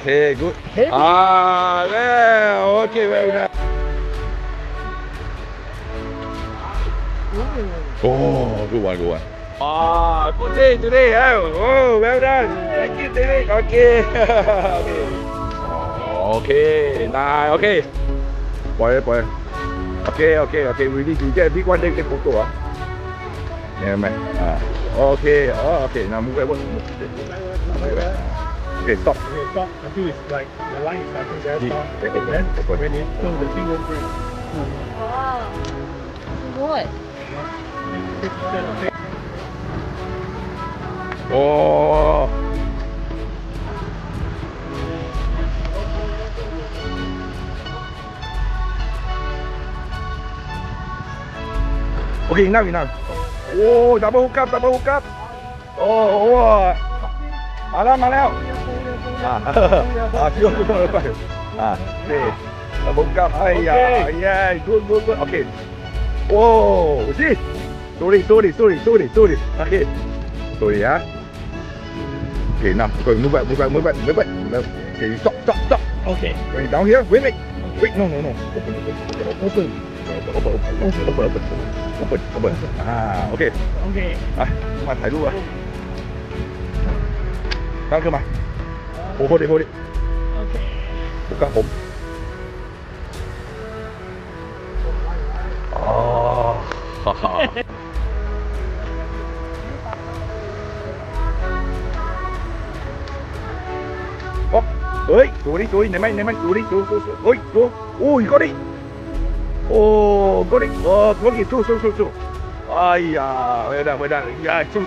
Okay, good. Heavy. Well, okay, well done. Oh, good one, good one. Good day today. Oh, well done. Thank you, David. Okay. Okay. Nice. Okay. Boy. Okay. We need to get a big one. Take photo. Never mind. Okay. Okay. Now move over. Okay, stop. Okay, stop until it's like the line is starting there. Stop. Then when it turns, the thing won't break. Wow. Good. Oh. Okay, enough. Oh, double hook up. Oh. มาแล้วช่วยโอเคผมกลับไอ้ยาgoodโอเคโอ้สิsorryโอเคsorry ฮะโอเคnow move back okay stop Okay. wait down here wait no open โอเคมาถ่ายรูปตั้งขึ้นมาโอ้โหดิบุกกับผมเฮ้ยตัวนี้ไหนมันดูดิเฮ้ยตัวโอ้ยก็ดิตัวกี่สู้ไอ้ยาไม่ได้ยาสู้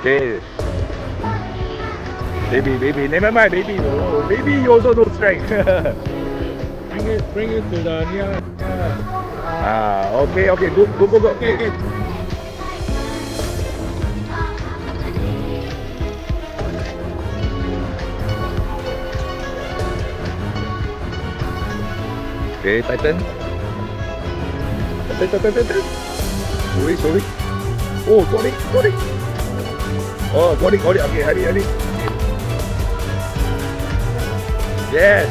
Okay. Baby, never mind, baby. Oh, baby, you also no strength. Bring it to the near. Okay, good. Okay. Okay, tighten. Sorry. Oh, sorry. Oh, got it. Okay, hurry. Yes.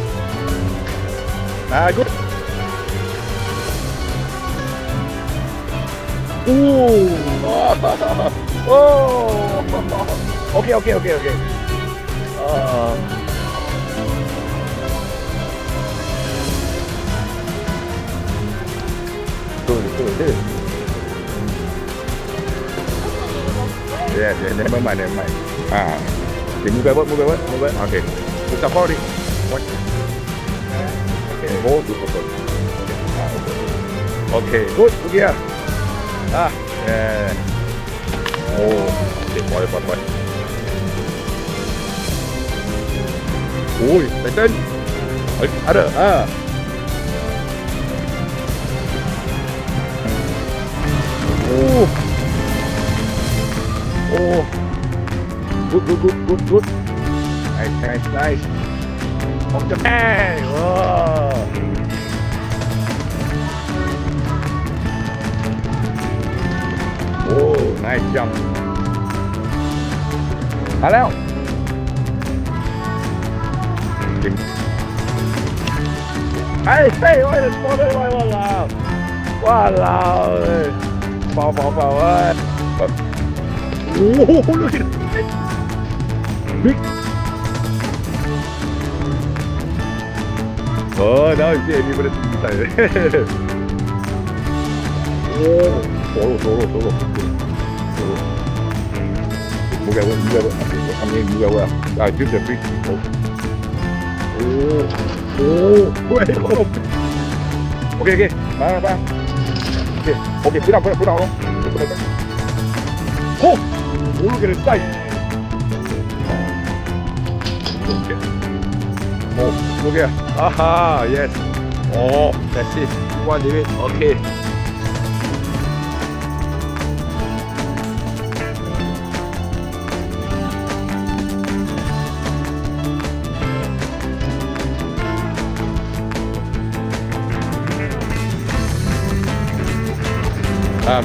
Good. Okay. Sorry. Yeah, never mind. Okay, move over. Okay. Put up already. What? Okay, hold. Okay, good. Yeah. Yeah. Oh, okay, boy. Ui, tighten. Ada. Oh, good. Nice. Off the bag. Oh, nice jump. มาแล้วเฮ้ยโอ้ยสปอร์ตเลยว้าวเลยเปล่าเว้ยโอ้โหดูสิบิ๊กnow you see anybody inside solo move over just the free okay มาokay put down oh look at the size okay oh look here yes that's it one David okay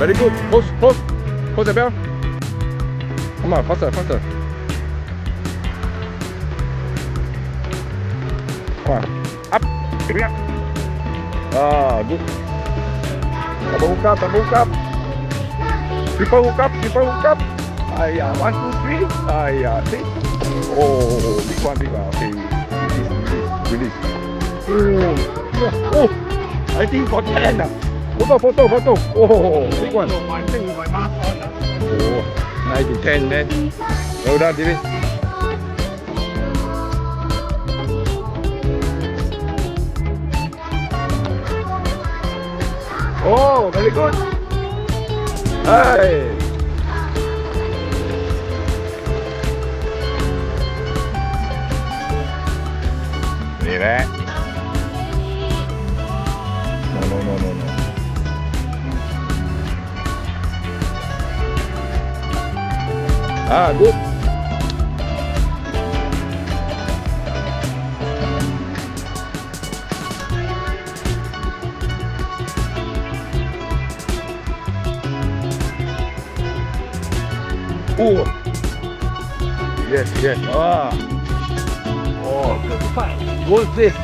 very good. Close the bell. Come on, faster, faster. Come on, up. Bring up. Ah, good. Double hook up, double hook up. Triple hook up, triple hook up. Yeah, 1, 2, 3. Yeah, 6. Oh, big one, big one. Okay, release. Oh, I think got 10. Photo. Oh, big one. So my thing, my mark on. Oh, 9 to 10 then. Well done, David. Oh, very good. Hey.นี่แหละ No. Good. Oh. Yes. Oh, good fight. Good fish.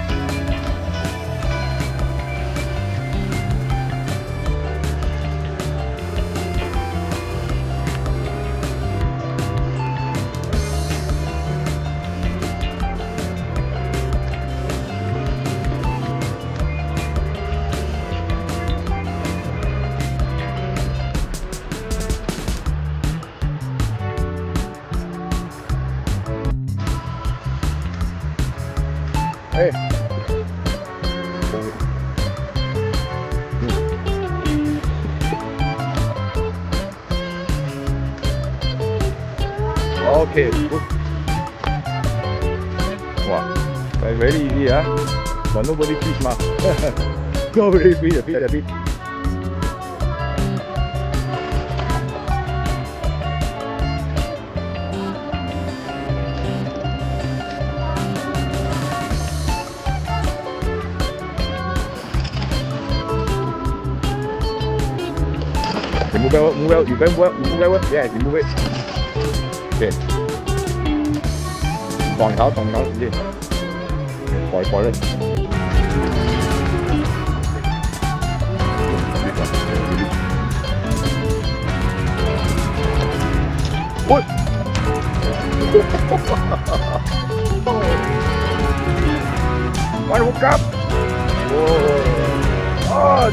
Hey. Okay, good. Wow, very easy, huh? But nobody fish, ma. Nobody fish a bit. Move out. You can move out. Yeah, you move it. Okay. 放頭先，ปล่อยเลยโอ๊ยวันหุบกับโอ้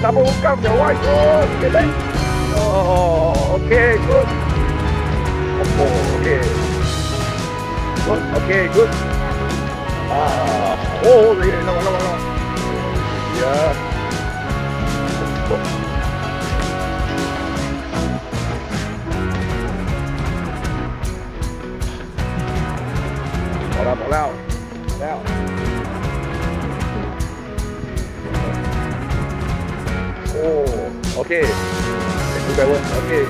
ดับเบิลหุบกับเดี๋ยวไว้โอ้เก็บเลยโอเค good โอเค Okay, good. Oh, no. Yeah. Bỏ lao. Oh, okay. Okay.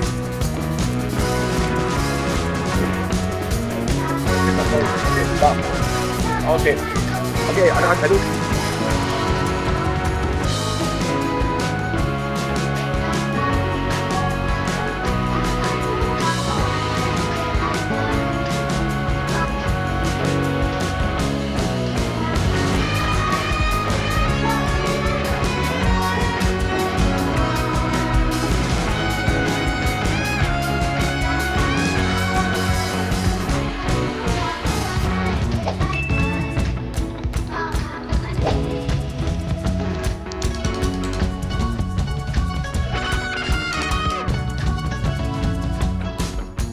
Okay, stop. Okay, adaถ่ายรูป